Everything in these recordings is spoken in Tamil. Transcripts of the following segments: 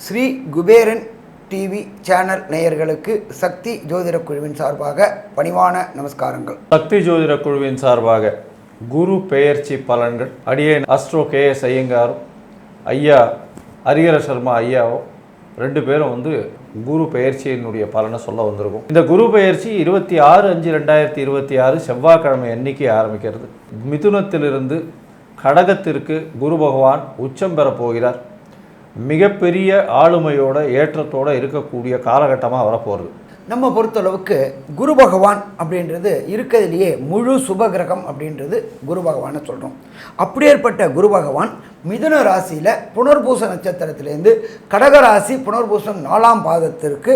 ஸ்ரீ குபேரன் டிவி சேனல் நேயர்களுக்கு சக்தி ஜோதிட குழுவின் சார்பாக பணிவான நமஸ்காரங்கள். சக்தி ஜோதிட குழுவின் சார்பாக குரு பெயர்ச்சி பலன்கள் அடியேன் அஸ்ட்ரோ KS ஐயங்காரும் ஐயா ஹரிஹர சர்மா ஐயாவும் ரெண்டு பேரும் குரு பெயர்ச்சியினுடைய பலனை சொல்ல வந்திருக்கும். இந்த குரு பெயர்ச்சி 26/5/2026 செவ்வாய்க்கிழமை அன்னைக்கு ஆரம்பிக்கிறது. மிதுனத்திலிருந்து கடகத்திற்கு குரு பகவான் உச்சம் பெற போகிறார். மிகப்பெரிய ஆளுமையோட ஏற்றத்தோடு இருக்கக்கூடிய காலகட்டமாக வரப்போகிறது. நம்ம பொறுத்தளவுக்கு குரு பகவான் அப்படின்றது இருக்கிறதுலையே முழு சுபகிரகம் அப்படின்றது குரு பகவானை சொல்கிறோம். அப்படியேற்பட்ட குரு பகவான் மிதுன ராசியில் புனர்பூச நட்சத்திரத்திலேருந்து கடகராசி புனர்பூசம் 4ஆம் பாதத்திற்கு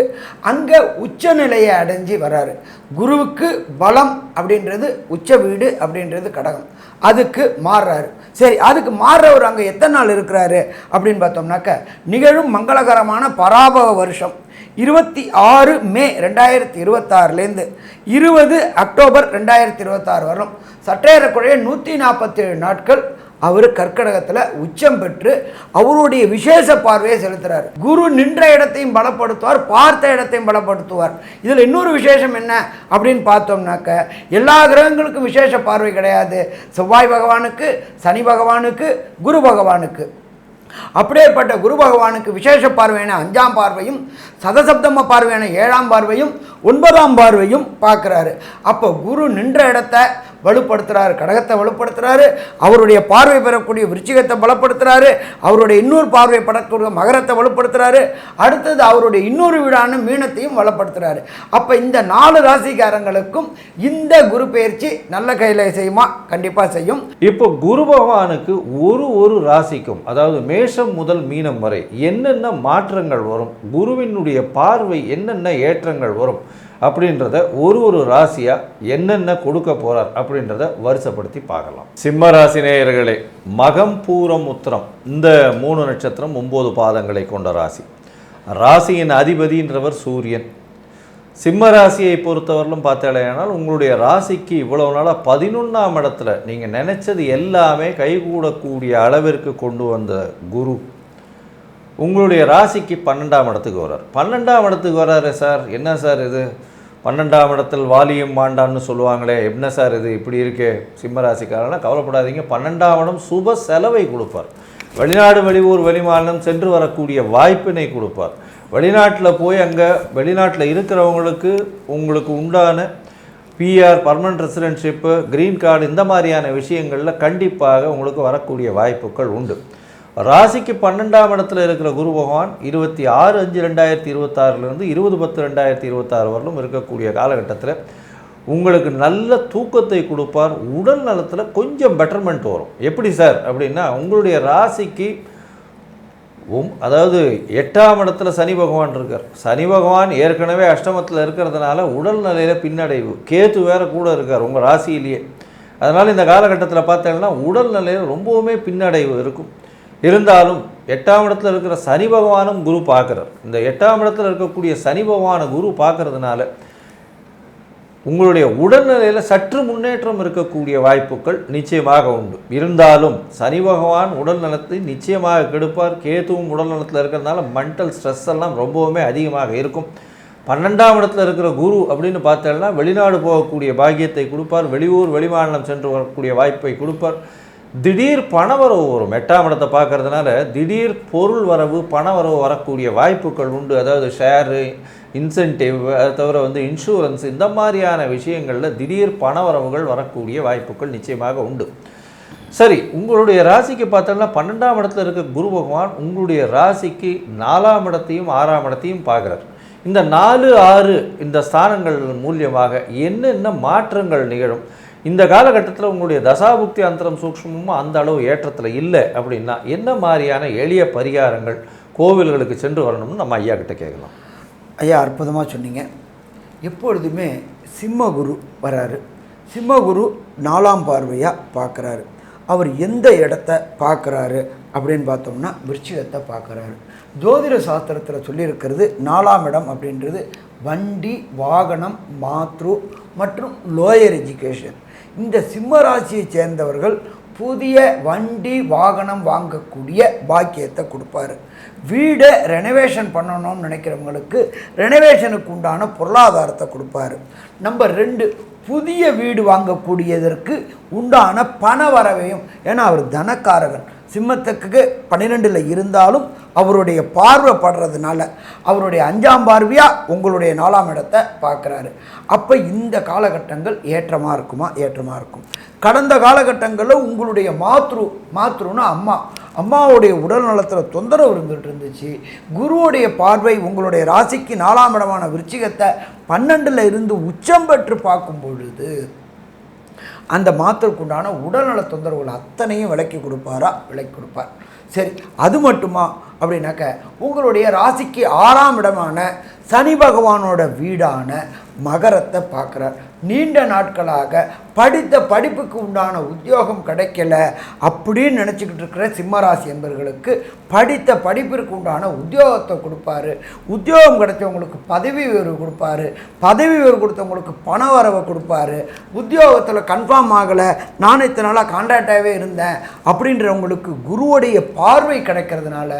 அங்கே உச்சநிலையை அடைஞ்சி வராரு. குருவுக்கு பலம் அப்படின்றது உச்ச வீடு அப்படின்றது கடகம், அதுக்கு மாறுறாரு. சரி, அதுக்கு மாறுறவர் அங்கே எத்தனை நாள் இருக்கிறாரு அப்படின்னு பார்த்தோம்னாக்க நிகழும் மங்களகரமான பராபவ வருஷம் 26 மே 2026 20 அக்டோபர் 2026 வரலும் சற்றேறக்குறைய 147 நாட்கள் அவர் கர்க்கடகத்தில் உச்சம் பெற்று அவருடைய விசேஷ பார்வையை செலுத்துகிறார். குரு நின்ற இடத்தையும் பலப்படுத்துவார், பார்த்த இடத்தையும் பலப்படுத்துவார். இதில் இன்னொரு விசேஷம் என்ன அப்படின்னு பார்த்தோம்னாக்க எல்லா கிரகங்களுக்கும் விசேஷ பார்வை கிடையாது. செவ்வாய் பகவானுக்கு, சனி பகவானுக்கு, குரு பகவானுக்கு. அப்படியேப்பட்ட குரு பகவானுக்கு விசேஷ பார்வையான 5ஆம் பார்வையும் சதசப்தம பார்வையான 7ஆம் பார்வையும் 9ஆம் பார்வையும் பார்க்குறாரு. அப்போ குரு நின்ற இடத்தை வலுப்படுத்துகிறாரு, கடகத்தை வலுப்படுத்துகிறாரு, அவருடைய பார்வை பெறக்கூடிய விருச்சிகத்தை பலப்படுத்துகிறாரு, அவருடைய இன்னொரு பார்வை படக்கூடிய மகரத்தை வலுப்படுத்துகிறாரு, அடுத்தது அவருடைய இன்னொரு வீடான மீனத்தையும் வலுப்படுத்துகிறாரு. அப்போ இந்த 4 ராசிக்காரங்களுக்கும் இந்த குரு பெயர்ச்சி நல்ல கையில் செய்யுமா? கண்டிப்பாக செய்யும். இப்போ குரு பகவானுக்கு ஒரு ராசிக்கும், அதாவது மேஷம் முதல் மீனம் வரை என்னென்ன மாற்றங்கள் வரும், குருவினுடைய பார்வை என்னென்ன ஏற்றங்கள் வரும் அப்படின்றத ஒரு ராசியா என்னென்ன கொடுக்க போறார் அப்படின்றத வரிசைப்படுத்தி பார்க்கலாம். சிம்ம ராசி நேயர்களே, மகம் பூரம் உத்திரம் இந்த 3 நட்சத்திரம் 9 பாதங்களை கொண்ட ராசி. ராசியின் அதிபதின்றவர் சூரியன். சிம்ம ராசியை பொறுத்தவரையிலும் பார்த்தாலேனால் உங்களுடைய ராசிக்கு இவ்வளவு நாளாக 11ஆம் இடத்துல நீங்கள் நினைச்சது எல்லாமே கைகூடக்கூடிய அளவிற்கு கொண்டு வந்த குரு உங்களுடைய ராசிக்கு 12ஆம் இடத்துக்கு வர்றார். 12ஆம் இடத்துக்கு வர்றாரு. சார் என்ன சார் இது, 12ஆம் இடத்தில் வாலியும் மாண்டான்னு சொல்லுவாங்களே, என்ன சார் இது இப்படி இருக்கே? சிம்ம ராசிக்காரனா கவலைப்படாதீங்க, 12ஆம் இடம் சுப செலவை கொடுப்பார். வெளிநாடு, வெளியூர், வெளிமாநிலம் சென்று வரக்கூடிய வாய்ப்பினை கொடுப்பார். வெளிநாட்டில் போய் அங்கே வெளிநாட்டில் இருக்கிறவங்களுக்கு உங்களுக்கு உண்டான PR பர்மனன்ட் ரெசிடென்ஷிப்பு, க்ரீன் கார்டு இந்த மாதிரியான விஷயங்களில் கண்டிப்பாக உங்களுக்கு வரக்கூடிய வாய்ப்புகள் உண்டு. ராசிக்கு 12ஆம் இடத்துல இருக்கிற குரு பகவான் 26/5/2026 20/10/2026 வரலும் இருக்கக்கூடிய காலகட்டத்தில் உங்களுக்கு நல்ல தூக்கத்தை கொடுப்பார். உடல் நலத்தில் கொஞ்சம் பெட்டர்மெண்ட் வரும். எப்படி சார் அப்படின்னா, உங்களுடைய ராசிக்கு அதாவது 8ஆம் இடத்துல சனி பகவான் இருக்கார். சனி பகவான் ஏற்கனவே அஷ்டமத்தில் இருக்கிறதுனால உடல் நிலையில் பின்னடைவு, கேத்து வேறு கூட இருக்கார் உங்கள் ராசியிலேயே. அதனால் இந்த காலகட்டத்தில் பார்த்தீங்கன்னா உடல் நிலையில் ரொம்பவுமே பின்னடைவு இருக்கும். இருந்தாலும் 8ஆம் இடத்துல இருக்கிற சனி பகவானும் குரு பார்க்குறார். இந்த 8ஆம் இடத்துல இருக்கக்கூடிய சனி பகவானை குரு பார்க்கறதுனால உங்களுடைய உடல்நிலையில் சற்று முன்னேற்றம் இருக்கக்கூடிய வாய்ப்புகள் நிச்சயமாக உண்டு. இருந்தாலும் சனி பகவான் உடல் நலத்தை நிச்சயமாக கெடுப்பார். கேதுவும் உடல் நலத்தில் இருக்கிறதுனால மென்டல் ஸ்ட்ரெஸ் எல்லாம் ரொம்பவுமே அதிகமாக இருக்கும். 12ஆம் இடத்துல இருக்கிற குரு அப்படின்னு பார்த்தோம்னா வெளிநாடு போகக்கூடிய பாக்கியத்தை கொடுப்பார். வெளியூர், வெளிமாநிலம் சென்று வரக்கூடிய வாய்ப்பை கொடுப்பார். திடீர் பணவரவு வரும். 8ஆம் இடத்தை பார்க்கறதுனால திடீர் பொருள் வரவு, பணவரவு வரக்கூடிய வாய்ப்புகள் உண்டு. அதாவது ஷேரு, இன்சென்டிவ், அதை தவிர இன்சூரன்ஸ் இந்த மாதிரியான விஷயங்களில் திடீர் பணவரவுகள் வரக்கூடிய வாய்ப்புகள் நிச்சயமாக உண்டு. சரி, உங்களுடைய ராசிக்கு பார்த்தோம்னா 12ஆம் இடத்துல இருக்க குரு பகவான் உங்களுடைய ராசிக்கு 4ஆம் இடத்தையும் 6ஆம் இடத்தையும் பார்க்குறார். இந்த 4, 6 இந்த ஸ்தானங்கள் மூலியமாக என்னென்ன மாற்றங்கள் நிகழும்? இந்த காலகட்டத்தில் உங்களுடைய தசாபுக்தி அந்தரம் சூக்ஷ்மமும் அந்த அளவு ஏற்றத்தில் இல்லை அப்படின்னா என்ன மாதிரியான எளிய பரிகாரங்கள், கோவில்களுக்கு சென்று வரணும்னு நம்ம ஐயா கிட்ட கேட்கலாம். ஐயா, அற்புதமாக சொன்னீங்க. எப்பொழுதுமே சிம்மகுரு வராரு. சிம்மகுரு 4ஆம் பார்வையாக பார்க்குறாரு. அவர் எந்த இடத்த பார்க்குறாரு அப்படின்னு பார்த்தோம்னா விருச்சிகத்தை பார்க்குறாரு. ஜோதிட சாஸ்திரத்தில் சொல்லியிருக்கிறது 4ஆம் இடம் அப்படின்றது வண்டி, வாகனம், மாத்ரு மற்றும் லோயர் எஜுகேஷன் இந்த சிம்ம ராசியை சேர்ந்தவர்கள் புதிய வண்டி வாகனம் வாங்கக்கூடிய பாக்கியத்தை கொடுப்பாரு. வீடை ரெனோவேஷன் பண்ணணும்னு நினைக்கிறவங்களுக்கு ரெனோவேஷனுக்கு உண்டான பொருளாதாரத்தை கொடுப்பாரு. நம்பர் 2, புதிய வீடு வாங்கக்கூடியதற்கு உண்டான பண வரவையும், ஏன்னா அவர் தனக்காரகன், சிம்மத்துக்கு 12ல் இருந்தாலும் அவருடைய பார்வை படுறதுனால அவருடைய 5ஆம் பார்வையாக உங்களுடைய 4ஆம் இடத்தை பார்க்குறாரு. அப்போ இந்த காலகட்டங்கள் ஏற்றமாக இருக்குமா? ஏற்றமாக இருக்கும். கடந்த காலகட்டங்களில் உங்களுடைய மாத்ருன்னா அம்மாவுடைய உடல் நலத்தில் தொந்தரவு இருந்துட்டு குருவுடைய பார்வை உங்களுடைய ராசிக்கு 4ஆம் இடமான விருச்சிகத்தை 12ல் இருந்து உச்சம் பெற்று பார்க்கும் பொழுது அந்த மாத்திற்குண்டான உடல்நல தொந்தரவுகள் அத்தனையும் விலக்கி கொடுப்பார். சரி, அது மட்டுமா அப்படின்னாக்க உங்களுடைய ராசிக்கு 6ஆம் இடமான சனி பகவானோட வீடான மகரத்தை பார்க்குறார். நீண்ட நாட்களாக படித்த படிப்புக்கு உண்டான உத்தியோகம் கிடைக்கல அப்படின்னு நினச்சிக்கிட்டு இருக்கிற சிம்மராசி என்பவர்களுக்கு படித்த படிப்பிற்கு உண்டான உத்தியோகத்தை கொடுப்பாரு. உத்தியோகம் கிடைச்சவங்களுக்கு பதவி உயர்வு கொடுப்பாரு. பதவி உயர்வு கொடுத்தவங்களுக்கு பண வரவை கொடுப்பாரு. உத்தியோகத்தில் கன்ஃபார்ம் ஆகலை, நான் இத்தனை நாளாக கான்ட்ராக்டாகவே இருந்தேன் அப்படின்றவங்களுக்கு குருவுடைய பார்வை கிடைக்கிறதுனால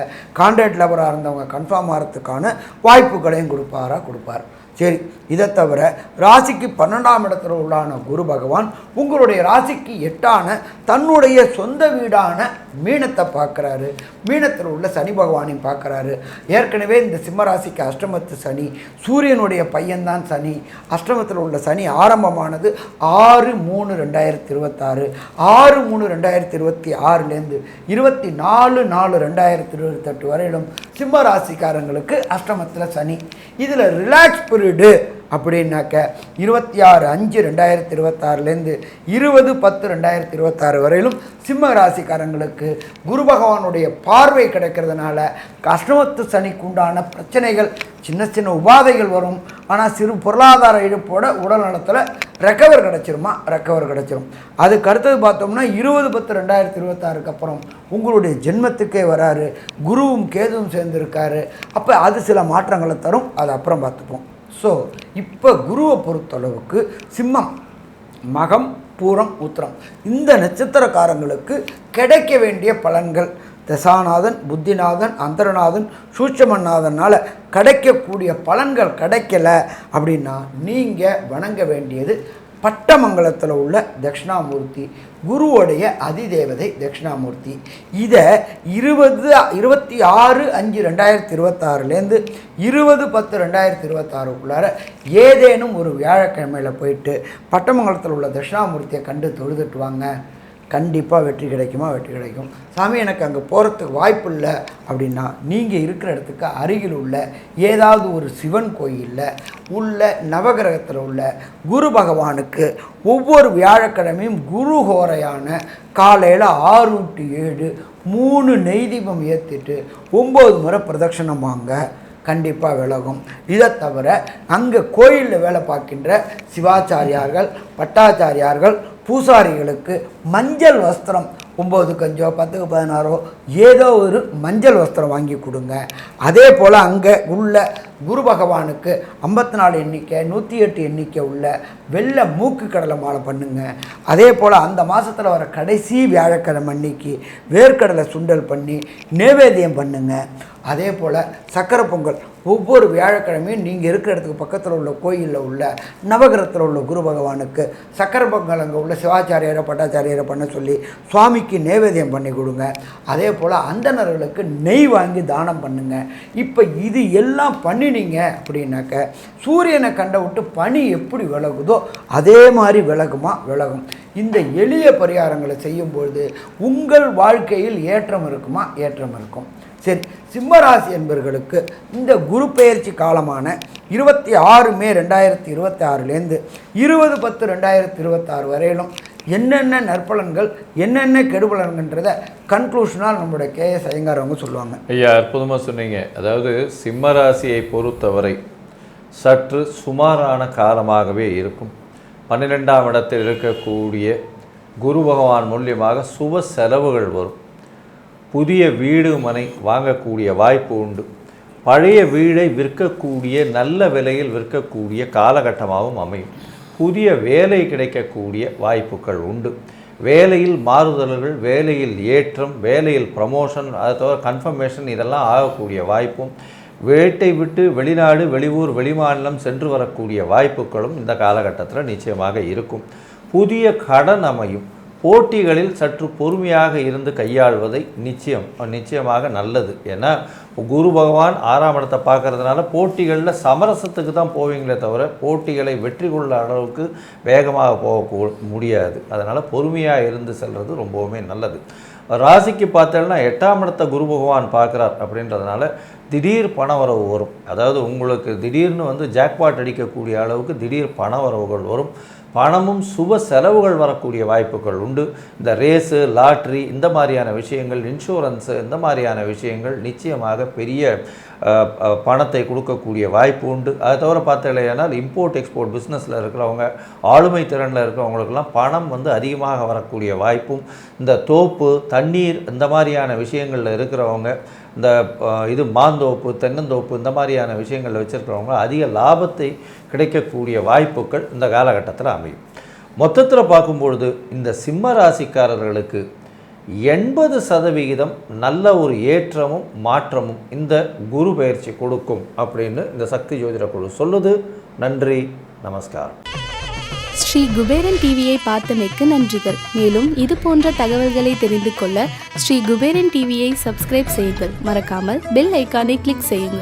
கான்ட்ராக்ட் லெவராக இருந்தவங்க கன்ஃபார்ம் ஆகிறதுக்கான வாய்ப்புகளையும் கொடுப்பார். சரி, இதை தவிர ராசிக்கு 12ஆம் இடத்துல உள்ளான குரு பகவான் உங்களுடைய ராசிக்கு 8ஆன தன்னுடைய சொந்த வீடான மீனத்தை பார்க்குறாரு. மீனத்தில் உள்ள சனி பகவானையும் பார்க்குறாரு. ஏற்கனவே இந்த சிம்மராசிக்கு அஷ்டமத்து சனி, சூரியனுடைய பையன்தான் சனி. அஷ்டமத்தில் உள்ள சனி ஆரம்பமானது 6/3/2026, 6/3/2026லேருந்து 24/4/2028 வரையிலும் சிம்மராசிக்காரங்களுக்கு அஷ்டமத்தில் சனி. இதில் ரிலாக்ஸ் பீரியடு அப்படின்னாக்க 26/5/2026லேருந்து 20/10/2026 வரையிலும் சிம்ம ராசிக்காரங்களுக்கு குரு பகவானுடைய பார்வை கிடைக்கிறதுனால அஷ்டமத்து சனிக்கு உண்டான பிரச்சனைகள், சின்ன உபாதைகள் வரும். ஆனால் சிறு பொருளாதார இழப்போட உடல் நலத்தில் ரெக்கவர் கிடைச்சிரும். அதுக்கு அடுத்தது பார்த்தோம்னா 20/10/2026க்கு அப்புறம் உங்களுடைய ஜென்மத்துக்கே வராரு. குருவும் கேதுவும் சேர்ந்துருக்காரு. அப்போ அது சில மாற்றங்களை தரும். அது அப்புறம் பார்த்துப்போம். ஸோ இப்போ குருவை பொறுத்தளவுக்கு சிம்மம், மகம், பூரம், உத்திரம் இந்த நட்சத்திரக்காரங்களுக்கு கிடைக்க வேண்டிய பலன்கள், தசாநாதன், புத்திநாதன், அந்தரநாதன், சூட்சமநாதனால் கிடைக்கக்கூடிய பலன்கள் கிடைக்கல அப்படின்னா நீங்கள் வணங்க வேண்டியது பட்டமங்கலத்தில் உள்ள தட்சிணாமூர்த்தி, குருவோடைய அதிதேவதை தட்சிணாமூர்த்தி. இதை 26/5/2026லேருந்து 20/10/2026க்குள்ளார ஏதேனும் ஒரு வியாழக்கிழமையில் போயிட்டு பட்டமங்கலத்தில் உள்ள தட்சிணாமூர்த்தியை கண்டு தொழுதுட்டு வாங்க. கண்டிப்பாக வெற்றி கிடைக்கும். சாமி எனக்கு அங்கே போகிறதுக்கு வாய்ப்பு இல்லை அப்படின்னா நீங்கள் இருக்கிற இடத்துக்கு அருகில் உள்ள ஏதாவது ஒரு சிவன் கோயிலில் உள்ள நவகிரகத்தில் உள்ள குரு பகவானுக்கு ஒவ்வொரு வியாழக்கிழமையும் குரு ஹோரையான காலையில் 6 to 7 3 நெய் தீபம் ஏற்றிட்டு 9 முறை பிரதட்சணம் வாங்க. கண்டிப்பாக விலகும். இதை தவிர அங்கே கோயிலில் வேலை பார்க்கின்ற சிவாச்சாரியார்கள், பட்டாச்சாரியார்கள், பூசாரிகளுக்கு மஞ்சள் வஸ்திரம் 9க்கு 5 10க்கு 16 ஏதோ ஒரு மஞ்சள் வஸ்திரம் வாங்கி கொடுங்க. அதே போல் அங்கே உள்ள குரு பகவானுக்கு 54 எண்ணிக்கை 108 எண்ணிக்கை உள்ள வெள்ளை மூக்கு கடலை மாலை பண்ணுங்க. அதே போல் அந்த மாதத்தில் வர கடைசி வியாழக்கிழமை அன்னைக்கு வேர்க்கடலை சுண்டல் பண்ணி நைவேத்தியம் பண்ணுங்க. அதே போல் சக்கரை பொங்கல் ஒவ்வொரு வியாழக்கிழமையும் நீங்கள் இருக்கிற இடத்துக்கு பக்கத்தில் உள்ள கோயிலில் உள்ள நவகிரகத்தில் உள்ள குரு பகவானுக்கு சக்கரை பொங்கல் அங்கே உள்ள சிவாச்சாரியரை பட்டாச்சாரியரை பண்ண சொல்லி சுவாமிக்கு நைவேத்தியம் பண்ணி கொடுங்க. அதே போல் அந்தணர்களுக்கு நெய் வாங்கி தானம் பண்ணுங்க. இப்போ இது எல்லாம் பண்ணினீங்க அப்படின்னாக்க சூரியனை கண்ட விட்டு பனி எப்படி விலகுதோ அதே மாதிரி விலகும். இந்த எளிய பரிகாரங்களை செய்யும்பொழுது உங்கள் வாழ்க்கையில் ஏற்றம் இருக்கும். சரி, சிம்மராசி என்பவர்களுக்கு இந்த குரு பெயர்ச்சி காலமான 26 மே 2026லேருந்து 20/10/2026 வரையிலும் என்னென்ன நற்பலன்கள் என்னென்ன கெடுபலன்கள்ன்றதை கன்க்ளூஷனால் நம்மளுடைய KS ஐயங்கார் அவங்க சொல்லுவாங்க. ஐயா, அற்புதமாக சொன்னீங்க. அதாவது சிம்மராசியை பொறுத்தவரை சற்று சுமாரான காலமாகவே இருக்கும். 12ஆம் இடத்தில் இருக்கக்கூடிய குரு பகவான் மூலியமாக சுப செலவுகள் வரும். புதிய வீடு மனை வாங்கக்கூடிய வாய்ப்பு உண்டு. பழைய வீடை விற்கக்கூடிய நல்ல விலையில் விற்கக்கூடிய காலகட்டமாகவும் அமையும். புதிய வேலை கிடைக்கக்கூடிய வாய்ப்புகள் உண்டு. வேலையில் மாறுதல்கள், வேலையில் ஏற்றம், வேலையில் ப்ரமோஷன், அதை தவிர கன்ஃபர்மேஷன் இதெல்லாம் ஆகக்கூடிய வாய்ப்பும், வீட்டை விட்டு வெளிநாடு, வெளியூர், வெளிமாநிலம் சென்று வரக்கூடிய வாய்ப்புகளும் இந்த காலகட்டத்தில் நிச்சயமாக இருக்கும். புதிய கடன் அமையும். போட்டிகளில் சற்று பொறுமையாக இருந்து கையாள்வதை நிச்சயமாக நல்லது. ஏன்னா குரு பகவான் 6ஆம் இடத்தை பார்க்கறதுனால போட்டிகளில் சமரசத்துக்கு தான் போவீங்களே தவிர போட்டிகளை வெற்றி கொள்ள அளவுக்கு வேகமாக போக முடியாது. அதனால் பொறுமையாக இருந்து செல்வது ரொம்பவுமே நல்லது. ராசிக்கு பார்த்தேன்னா 8ஆம் இடத்தை குரு பகவான் பார்க்குறார் அப்படின்றதுனால திடீர் பணவரவு வரும். அதாவது உங்களுக்கு திடீர்னு ஜாக்பாட் அடிக்கக்கூடிய அளவுக்கு திடீர் பணவரவுகள் வரும். பணமும் சுப செலவுகள் வரக்கூடிய வாய்ப்புகள் உண்டு. இந்த ரேஸு, லாட்ரி, இந்த மாதிரியான விஷயங்கள், இன்சூரன்ஸு, இந்த மாதிரியான விஷயங்கள் நிச்சயமாக பெரிய பணத்தை கொடுக்கக்கூடிய வாய்ப்பு உண்டு. அதை தவிர பார்த்தீங்கன்னா இம்போர்ட் எக்ஸ்போர்ட் பிஸ்னஸில் இருக்கிறவங்க, ஆளுமை திறனில் இருக்கிறவங்களுக்கெல்லாம் பணம் அதிகமாக வரக்கூடிய வாய்ப்பும், இந்த தோப்பு, தண்ணீர், இந்த மாதிரியான விஷயங்களில் இருக்கிறவங்க, இந்த மாந்தோப்பு, தென்னந்தோப்பு, இந்த மாதிரியான விஷயங்களில் வச்சுருக்கிறவங்க அதிக லாபத்தை கிடைக்கக்கூடிய வாய்ப்புகள் இந்த காலகட்டத்தில் அமையும். மொத்தத்தில் பார்க்கும்பொழுது இந்த சிம்ம ராசிக்காரர்களுக்கு 80% நல்ல ஒரு ஏற்றமும் மாற்றமும் இந்த குரு பயிற்சி கொடுக்கும் அப்படின்னு இந்த சக்தி ஜோதிட குழு சொல்லுது. நன்றி, நமஸ்காரம். ஸ்ரீ குபேரன் டிவியை பார்த்தமைக்கு நன்றிகள். மேலும் இது போன்ற தகவல்களை தெரிந்து கொள்ள ஸ்ரீ குபேரன் டிவியை சப்ஸ்கிரைப் செய்யுங்கள். மறக்காமல் பெல் ஐக்கானை கிளிக் செய்யுங்கள்.